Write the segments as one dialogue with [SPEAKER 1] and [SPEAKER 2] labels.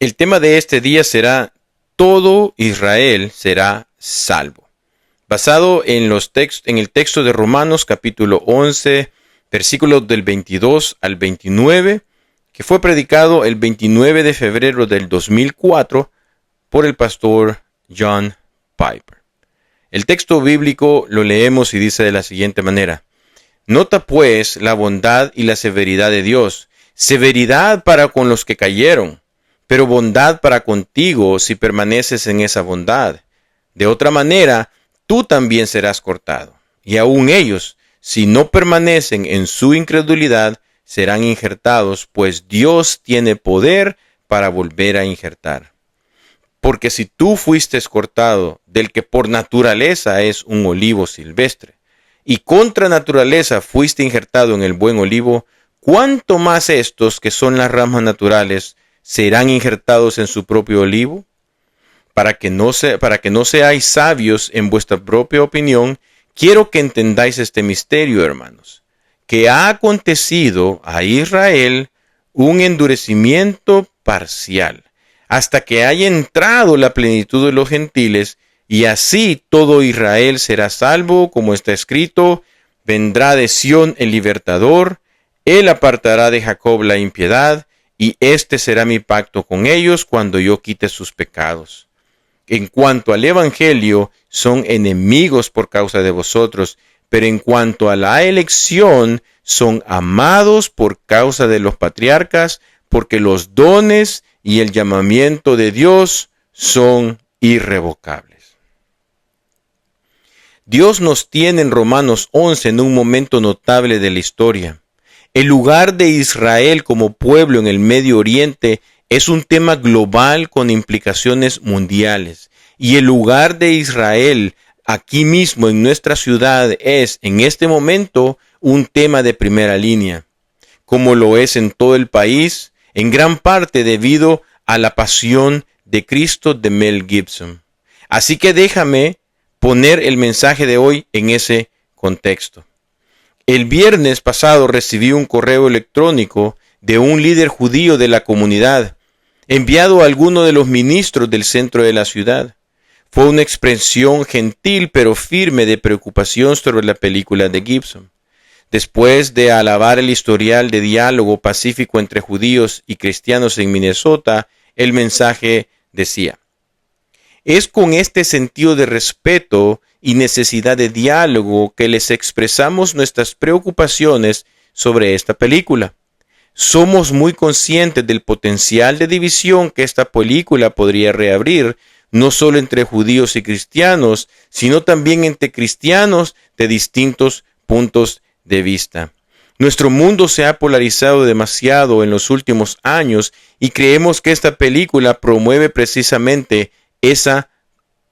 [SPEAKER 1] El tema de este día será todo Israel será salvo. Basado en el texto de Romanos capítulo 11, versículos del 22 al 29, que fue predicado el 29 de febrero del 2004 por el pastor John Piper. El texto bíblico lo leemos y dice de la siguiente manera: Nota pues la bondad y la severidad de Dios, severidad para con los que cayeron, pero bondad para contigo si permaneces en esa bondad. De otra manera, tú también serás cortado. Y aun ellos, si no permanecen en su incredulidad, serán injertados, pues Dios tiene poder para volver a injertar. Porque si tú fuiste cortado del que por naturaleza es un olivo silvestre, y contra naturaleza fuiste injertado en el buen olivo, ¿cuánto más estos que son las ramas naturales serán injertados en su propio olivo? Para que no seáis sabios en vuestra propia opinión, quiero que entendáis este misterio, hermanos, que ha acontecido a Israel un endurecimiento parcial, hasta que haya entrado la plenitud de los gentiles, y así todo Israel será salvo, como está escrito: vendrá de Sión el libertador, él apartará de Jacob la impiedad, y este será mi pacto con ellos cuando yo quite sus pecados. En cuanto al evangelio, son enemigos por causa de vosotros, pero en cuanto a la elección, son amados por causa de los patriarcas, porque los dones y el llamamiento de Dios son irrevocables. Dios nos tiene en Romanos 11 en un momento notable de la historia. El lugar de Israel como pueblo en el Medio Oriente es un tema global con implicaciones mundiales. Y el lugar de Israel aquí mismo en nuestra ciudad es, en este momento, un tema de primera línea, como lo es en todo el país, en gran parte debido a la pasión de Cristo de Mel Gibson. Así que déjame poner el mensaje de hoy en ese contexto. El viernes pasado recibí un correo electrónico de un líder judío de la comunidad, enviado a alguno de los ministros del centro de la ciudad. Fue una expresión gentil pero firme de preocupación sobre la película de Gibson. Después de alabar el historial de diálogo pacífico entre judíos y cristianos en Minnesota, el mensaje decía: es con este sentido de respeto y necesidad de diálogo que les expresamos nuestras preocupaciones sobre esta película. Somos muy conscientes del potencial de división que esta película podría reabrir, no solo entre judíos y cristianos, sino también entre cristianos de distintos puntos de vista. Nuestro mundo se ha polarizado demasiado en los últimos años y creemos que esta película promueve precisamente esa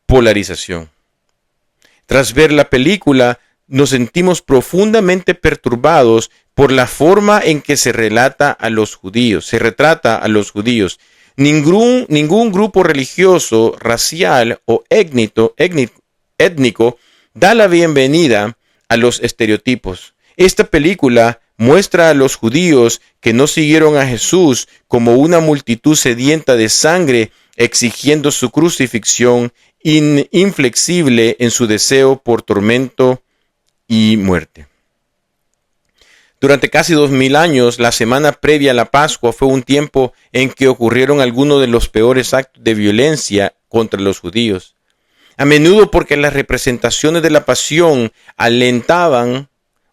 [SPEAKER 1] polarización. Tras ver la película, nos sentimos profundamente perturbados por la forma en que se retrata a los judíos. Ningún grupo religioso, racial o étnico da la bienvenida a los estereotipos. Esta película muestra a los judíos que no siguieron a Jesús como una multitud sedienta de sangre, exigiendo su crucifixión, inflexible en su deseo por tormento y muerte. Durante casi 2000 años, la semana previa a la Pascua fue un tiempo en que ocurrieron algunos de los peores actos de violencia contra los judíos. A menudo porque las representaciones de la pasión alentaban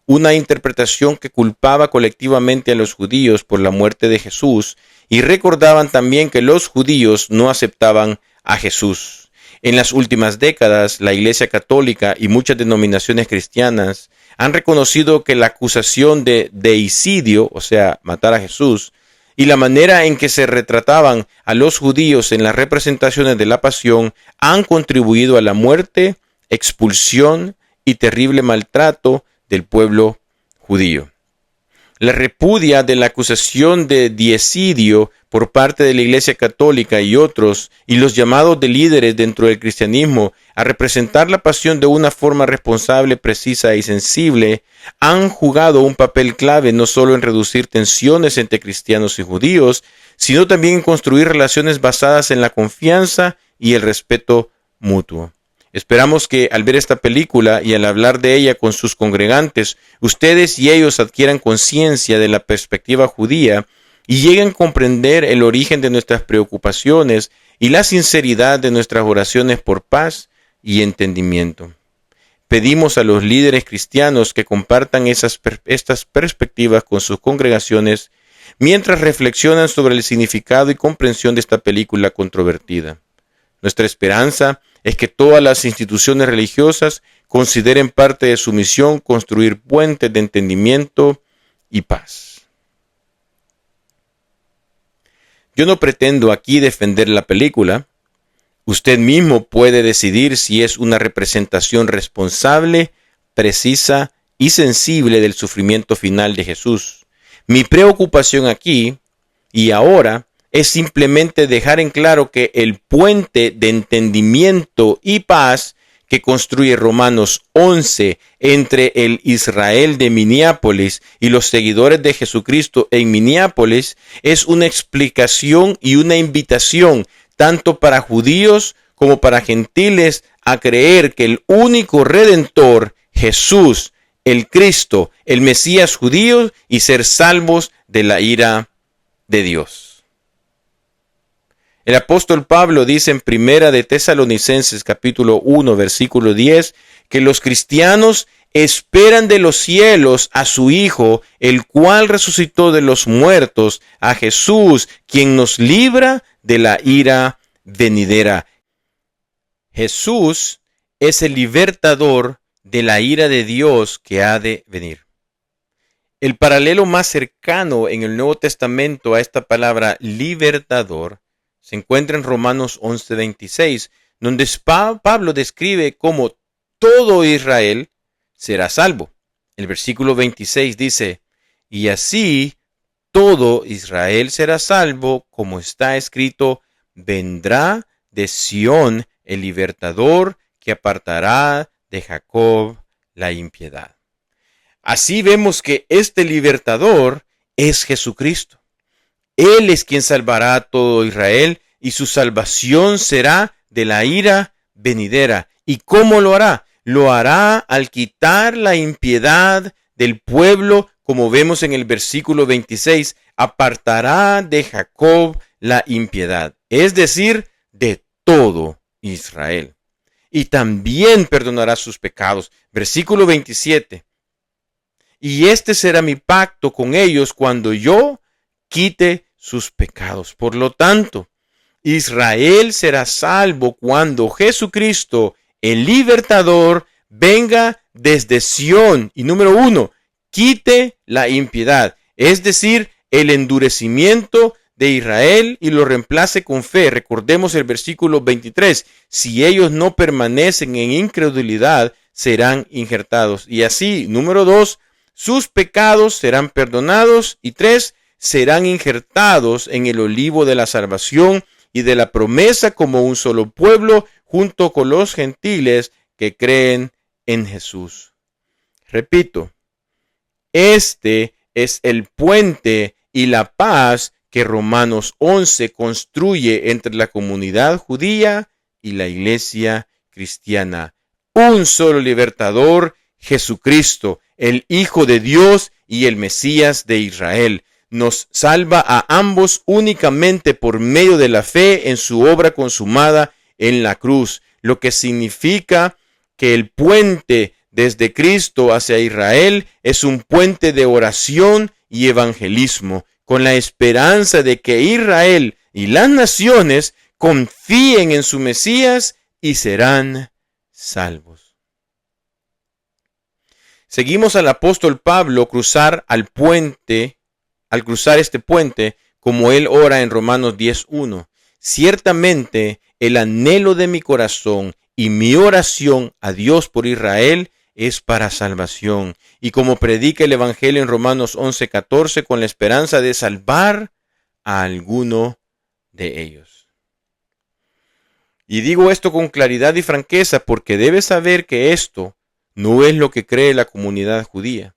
[SPEAKER 1] una interpretación que culpaba colectivamente a los judíos por la muerte de Jesús y recordaban también que los judíos no aceptaban a Jesús. En las últimas décadas, la Iglesia Católica y muchas denominaciones cristianas han reconocido que la acusación de deicidio, o sea, matar a Jesús, y la manera en que se retrataban a los judíos en las representaciones de la pasión han contribuido a la muerte, expulsión y terrible maltrato del pueblo judío. La repudia de la acusación de deicidio por parte de la Iglesia Católica y otros, y los llamados de líderes dentro del cristianismo a representar la pasión de una forma responsable, precisa y sensible, han jugado un papel clave no solo en reducir tensiones entre cristianos y judíos, sino también en construir relaciones basadas en la confianza y el respeto mutuo. Esperamos que al ver esta película y al hablar de ella con sus congregantes, ustedes y ellos adquieran conciencia de la perspectiva judía y lleguen a comprender el origen de nuestras preocupaciones y la sinceridad de nuestras oraciones por paz y entendimiento. Pedimos a los líderes cristianos que compartan estas perspectivas con sus congregaciones mientras reflexionan sobre el significado y comprensión de esta película controvertida. Nuestra esperanza es que todas las instituciones religiosas consideren parte de su misión construir puentes de entendimiento y paz. Yo no pretendo aquí defender la película. Usted mismo puede decidir si es una representación responsable, precisa y sensible del sufrimiento final de Jesús. Mi preocupación aquí y ahora es simplemente dejar en claro que el puente de entendimiento y paz que construye Romanos 11 entre el Israel de Minneapolis y los seguidores de Jesucristo en Minneapolis es una explicación y una invitación tanto para judíos como para gentiles a creer que el único Redentor, Jesús, el Cristo, el Mesías judío, y ser salvos de la ira de Dios. El apóstol Pablo dice en Primera de Tesalonicenses capítulo 1 versículo 10 que los cristianos esperan de los cielos a su Hijo, el cual resucitó de los muertos, a Jesús, quien nos libra de la ira venidera. Jesús es el libertador de la ira de Dios que ha de venir. El paralelo más cercano en el Nuevo Testamento a esta palabra libertador se encuentra en Romanos 11:26, donde Pablo describe cómo todo Israel será salvo. El versículo 26 dice, y así todo Israel será salvo, como está escrito, vendrá de Sión el libertador que apartará de Jacob la impiedad. Así vemos que este libertador es Jesucristo. Él es quien salvará a todo Israel y su salvación será de la ira venidera. ¿Y cómo lo hará? Lo hará al quitar la impiedad del pueblo, como vemos en el versículo 26, apartará de Jacob la impiedad, es decir, de todo Israel. Y también perdonará sus pecados. Versículo 27. Y este será mi pacto con ellos cuando yo quite sus pecados. Por lo tanto, Israel será salvo cuando Jesucristo, el libertador, venga desde Sión. Y número 1, quite la impiedad, es decir, el endurecimiento de Israel, y lo reemplace con fe. Recordemos el versículo 23. Si ellos no permanecen en incredulidad, serán injertados. Y así, número 2, sus pecados serán perdonados. Y 3, serán injertados en el olivo de la salvación y de la promesa como un solo pueblo junto con los gentiles que creen en Jesús. Repito, este es el puente y la paz que Romanos 11 construye entre la comunidad judía y la iglesia cristiana. Un solo libertador, Jesucristo, el Hijo de Dios y el Mesías de Israel. Nos salva a ambos únicamente por medio de la fe en su obra consumada en la cruz, lo que significa que el puente desde Cristo hacia Israel es un puente de oración y evangelismo, con la esperanza de que Israel y las naciones confíen en su Mesías y serán salvos. Seguimos al apóstol Pablo al cruzar este puente, como él ora en Romanos 10:1. Ciertamente el anhelo de mi corazón y mi oración a Dios por Israel es para salvación. Y como predica el Evangelio en Romanos 11:14, con la esperanza de salvar a alguno de ellos. Y digo esto con claridad y franqueza porque debes saber que esto no es lo que cree la comunidad judía,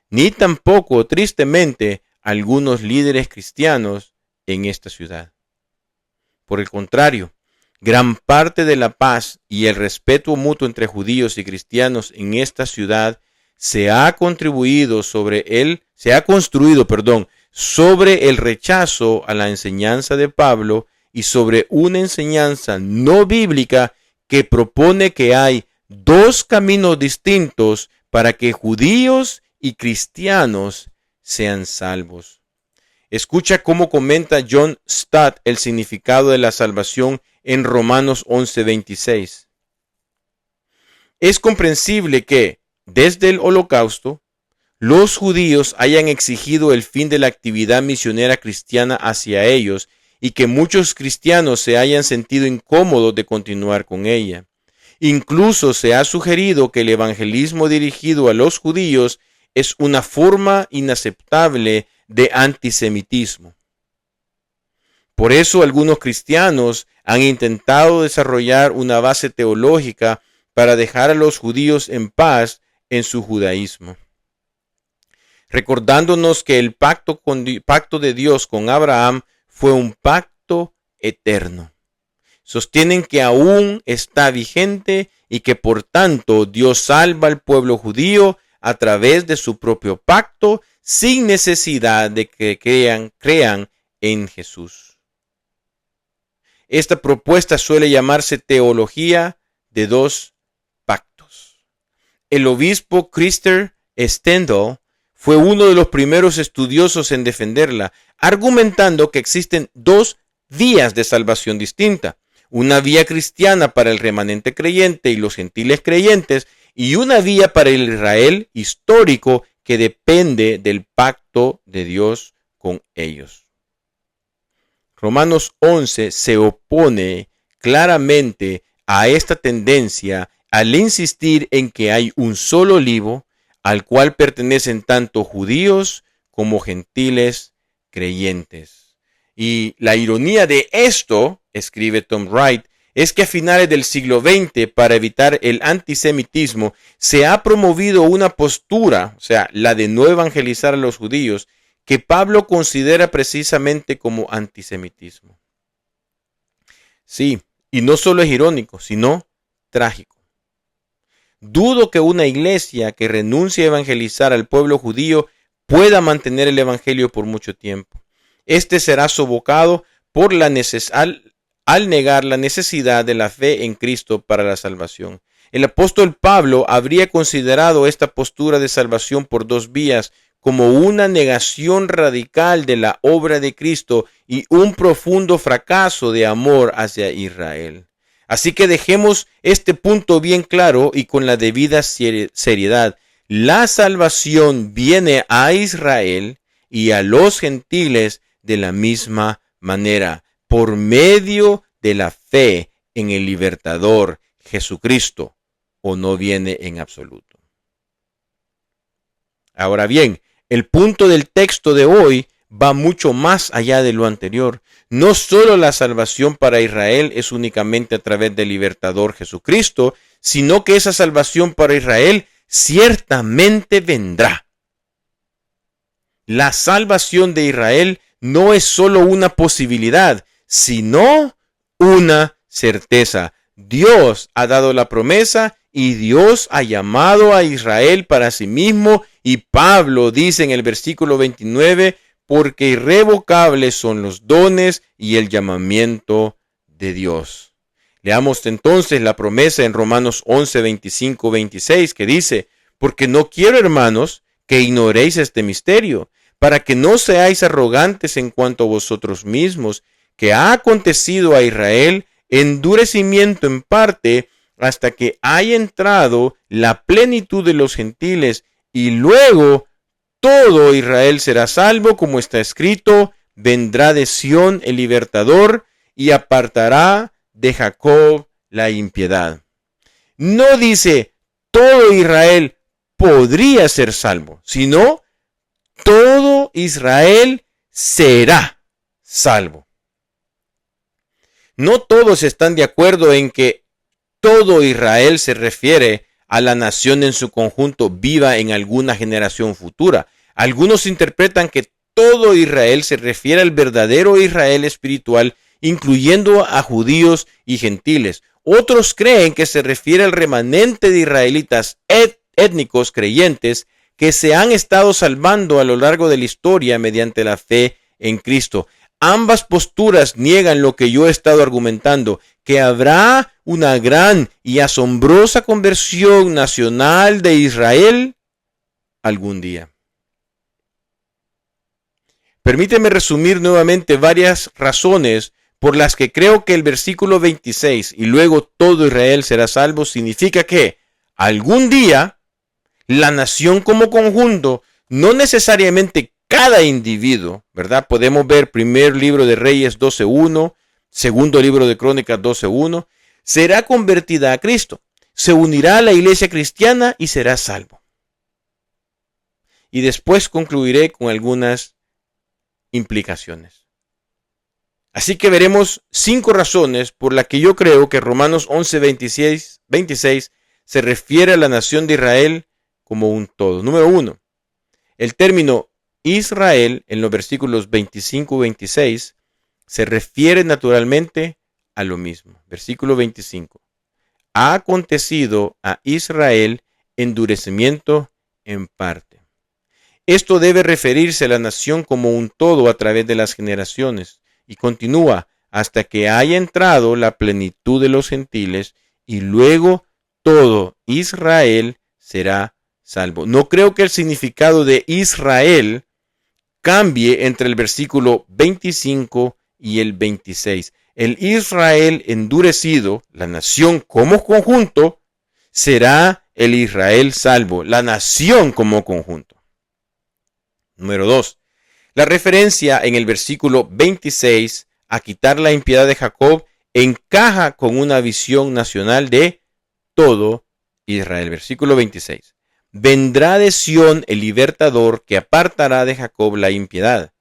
[SPEAKER 1] ni tampoco, tristemente, algunos líderes cristianos en esta ciudad. Por el contrario, gran parte de la paz y el respeto mutuo entre judíos y cristianos en esta ciudad se ha construido sobre el rechazo a la enseñanza de Pablo y sobre una enseñanza no bíblica que propone que hay dos caminos distintos para que judíos y cristianos sean salvos. Escucha cómo comenta John Stott el significado de la salvación en Romanos 11:26. Es comprensible que, desde el Holocausto, los judíos hayan exigido el fin de la actividad misionera cristiana hacia ellos y que muchos cristianos se hayan sentido incómodos de continuar con ella. Incluso se ha sugerido que el evangelismo dirigido a los judíos es una forma inaceptable de antisemitismo. Por eso algunos cristianos han intentado desarrollar una base teológica para dejar a los judíos en paz en su judaísmo, recordándonos que el pacto de Dios con Abraham fue un pacto eterno. Sostienen que aún está vigente y que por tanto Dios salva al pueblo judío a través de su propio pacto sin necesidad de que crean en Jesús. Esta propuesta suele llamarse teología de dos pactos. El obispo Christer Stendhal fue uno de los primeros estudiosos en defenderla, argumentando que existen dos vías de salvación distinta. Una vía cristiana para el remanente creyente y los gentiles creyentes, y una vía para el Israel histórico que depende del pacto de Dios con ellos. Romanos 11 se opone claramente a esta tendencia al insistir en que hay un solo olivo al cual pertenecen tanto judíos como gentiles creyentes. Y la ironía de esto, escribe Tom Wright, es que a finales del siglo XX, para evitar el antisemitismo, se ha promovido una postura, o sea, la de no evangelizar a los judíos, que Pablo considera precisamente como antisemitismo. Sí, y no solo es irónico, sino trágico. Dudo que una iglesia que renuncie a evangelizar al pueblo judío pueda mantener el evangelio por mucho tiempo. Este será sofocado por al negar la necesidad de la fe en Cristo para la salvación. El apóstol Pablo habría considerado esta postura de salvación por dos vías como una negación radical de la obra de Cristo y un profundo fracaso de amor hacia Israel. Así que dejemos este punto bien claro y con la debida seriedad. La salvación viene a Israel y a los gentiles de la misma manera, por medio de la fe en el libertador Jesucristo, o no viene en absoluto. Ahora bien, el punto del texto de hoy va mucho más allá de lo anterior. No solo la salvación para Israel es únicamente a través del libertador Jesucristo, sino que esa salvación para Israel ciertamente vendrá. La salvación de Israel no es solo una posibilidad, sino una certeza. Dios ha dado la promesa y Dios ha llamado a Israel para sí mismo, y Pablo dice en el versículo 29, porque irrevocables son los dones y el llamamiento de Dios. Leamos entonces la promesa en Romanos 11, 25, 26, que dice, porque no quiero, hermanos, que ignoréis este misterio, para que no seáis arrogantes en cuanto a vosotros mismos, que ha acontecido a Israel endurecimiento en parte hasta que haya entrado la plenitud de los gentiles, y luego todo Israel será salvo, como está escrito, vendrá de Sión el libertador y apartará de Jacob la impiedad. No dice todo Israel podría ser salvo, sino todo Israel será salvo. No todos están de acuerdo en que todo Israel se refiere a la nación en su conjunto viva en alguna generación futura. Algunos interpretan que todo Israel se refiere al verdadero Israel espiritual, incluyendo a judíos y gentiles. Otros creen que se refiere al remanente de israelitas étnicos creyentes que se han estado salvando a lo largo de la historia mediante la fe en Cristo. Ambas posturas niegan lo que yo he estado argumentando, que habrá una gran y asombrosa conversión nacional de Israel algún día. Permíteme resumir nuevamente varias razones por las que creo que el versículo 26 y luego todo Israel será salvo significa que algún día la nación como conjunto, no necesariamente cada individuo, ¿verdad? Podemos ver primer libro de Reyes 12:1, segundo libro de Crónicas 12:1, será convertida a Cristo, se unirá a la iglesia cristiana y será salvo. Y después concluiré con algunas implicaciones. Así que veremos 5 razones por las que yo creo que Romanos 11:26 se refiere a la nación de Israel como un todo. Número 1, el término Israel en los versículos 25 y 26 se refiere naturalmente a lo mismo. Versículo 25. Ha acontecido a Israel endurecimiento en parte. Esto debe referirse a la nación como un todo a través de las generaciones y continúa hasta que haya entrado la plenitud de los gentiles y luego todo Israel será salvo. No creo que el significado de Israel cambie entre el versículo 25 y el 26. El Israel endurecido, la nación como conjunto, será el Israel salvo, la nación como conjunto. Número 2. La referencia en el versículo 26 a quitar la impiedad de Jacob encaja con una visión nacional de todo Israel. Versículo 26. Vendrá de Sión el libertador que apartará de Jacob la impiedad.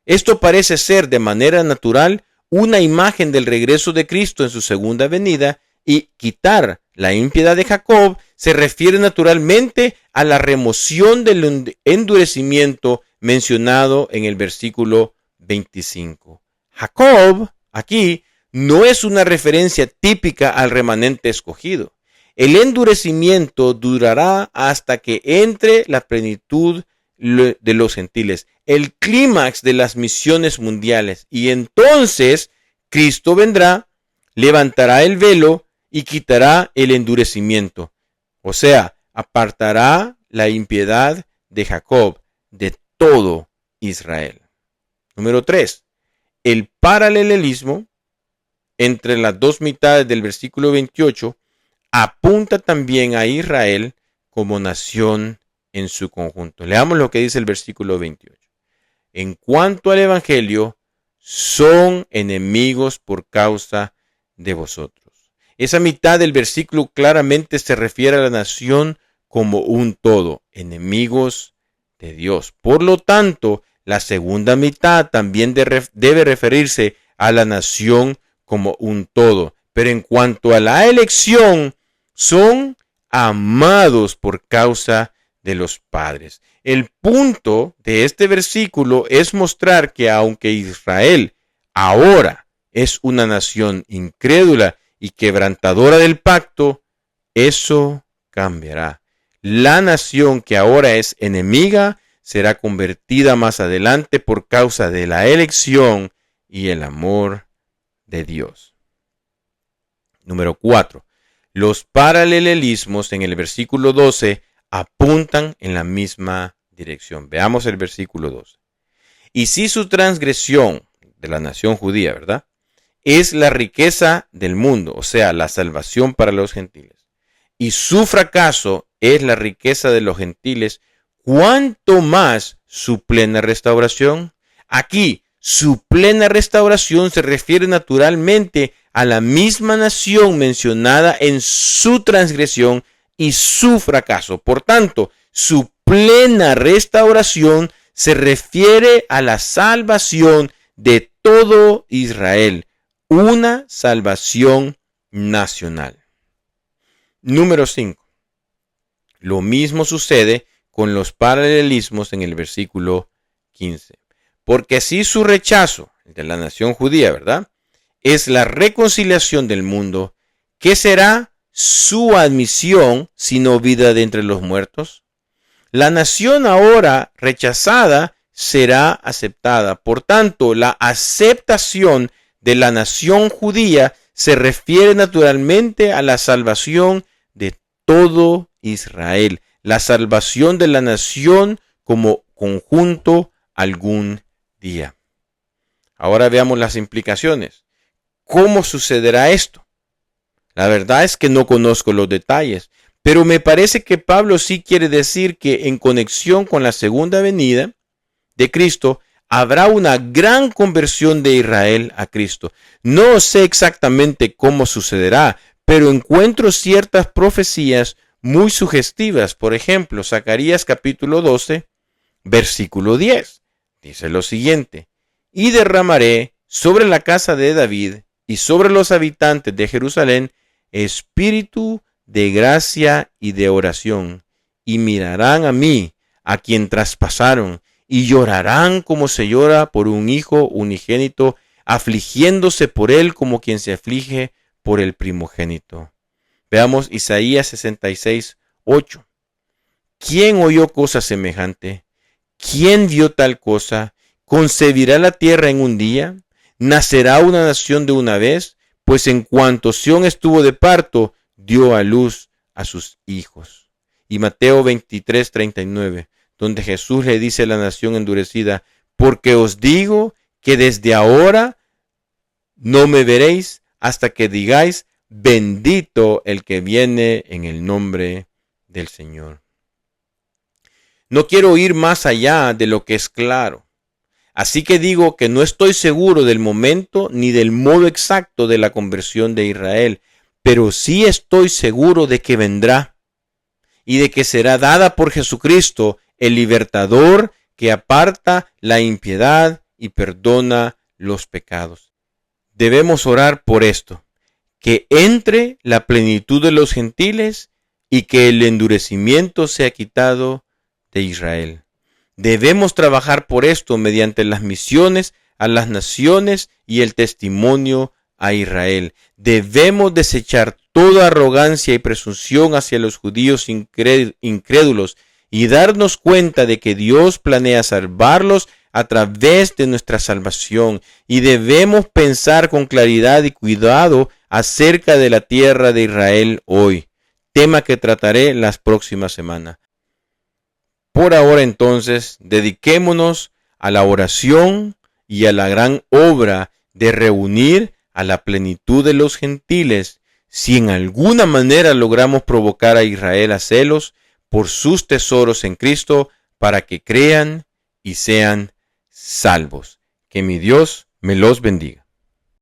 [SPEAKER 1] Esto parece ser de manera natural una imagen del regreso de Cristo en su segunda venida, y quitar la impiedad de Jacob se refiere naturalmente a la remoción del endurecimiento mencionado en el versículo 25. Jacob aquí no es una referencia típica al remanente escogido. El endurecimiento durará hasta que entre la plenitud de los gentiles, el clímax de las misiones mundiales, y entonces Cristo vendrá, levantará el velo y quitará el endurecimiento, o sea, apartará la impiedad de Jacob de todo Israel. Número 3. El paralelismo entre las dos mitades del versículo 28 apunta también a Israel como nación en su conjunto. Leamos lo que dice el versículo 28. En cuanto al evangelio, son enemigos por causa de vosotros. Esa mitad del versículo claramente se refiere a la nación como un todo, enemigos de Dios. Por lo tanto, la segunda mitad también debe referirse a la nación como un todo. Pero en cuanto a la elección, son amados por causa de los padres. El punto de este versículo es mostrar que aunque Israel ahora es una nación incrédula y quebrantadora del pacto, eso cambiará. La nación que ahora es enemiga será convertida más adelante por causa de la elección y el amor de Dios. Número 4. Los paralelismos en el versículo 12 apuntan en la misma dirección. Veamos el versículo 12. Y si su transgresión de la nación judía, ¿verdad?, es la riqueza del mundo, o sea, la salvación para los gentiles, y su fracaso es la riqueza de los gentiles, ¿cuánto más su plena restauración? Aquí, su plena restauración se refiere naturalmente a la misma nación mencionada en su transgresión y su fracaso. Por tanto, su plena restauración se refiere a la salvación de todo Israel, una salvación nacional. Número 5. Lo mismo sucede con los paralelismos en el versículo 15. Porque si su rechazo, el de la nación judía, ¿verdad?, es la reconciliación del mundo, ¿qué será su admisión sino vida de entre los muertos? La nación ahora rechazada será aceptada. Por tanto, la aceptación de la nación judía se refiere naturalmente a la salvación de todo Israel, la salvación de la nación como conjunto algún día. Ahora veamos las implicaciones. ¿Cómo sucederá esto? La verdad es que no conozco los detalles, pero me parece que Pablo sí quiere decir que en conexión con la segunda venida de Cristo habrá una gran conversión de Israel a Cristo. No sé exactamente cómo sucederá, pero encuentro ciertas profecías muy sugestivas. Por ejemplo, Zacarías capítulo 12, versículo 10. Dice lo siguiente: y derramaré sobre la casa de David y sobre los habitantes de Jerusalén espíritu de gracia y de oración, y mirarán a mí, a quien traspasaron, y llorarán como se llora por un hijo unigénito, afligiéndose por él como quien se aflige por el primogénito. Veamos Isaías 66, 8. ¿Quién oyó cosa semejante? ¿Quién vio tal cosa? ¿Concebirá la tierra en un día? ¿Nacerá una nación de una vez? Pues en cuanto Sión estuvo de parto, dio a luz a sus hijos. Y Mateo 23, 39, donde Jesús le dice a la nación endurecida: porque os digo que desde ahora no me veréis hasta que digáis: bendito el que viene en el nombre del Señor. No quiero ir más allá de lo que es claro. Así que digo que no estoy seguro del momento ni del modo exacto de la conversión de Israel, pero sí estoy seguro de que vendrá y de que será dada por Jesucristo, el libertador que aparta la impiedad y perdona los pecados. Debemos orar por esto, que entre la plenitud de los gentiles y que el endurecimiento sea quitado de Israel. Debemos trabajar por esto mediante las misiones a las naciones y el testimonio a Israel. Debemos desechar toda arrogancia y presunción hacia los judíos incrédulos y darnos cuenta de que Dios planea salvarlos a través de nuestra salvación. Y debemos pensar con claridad y cuidado acerca de la tierra de Israel hoy, tema que trataré las próximas semanas. Por ahora entonces, dediquémonos a la oración y a la gran obra de reunir a la plenitud de los gentiles, si en alguna manera logramos provocar a Israel a celos por sus tesoros en Cristo, para que crean y sean salvos. Que mi Dios me los bendiga.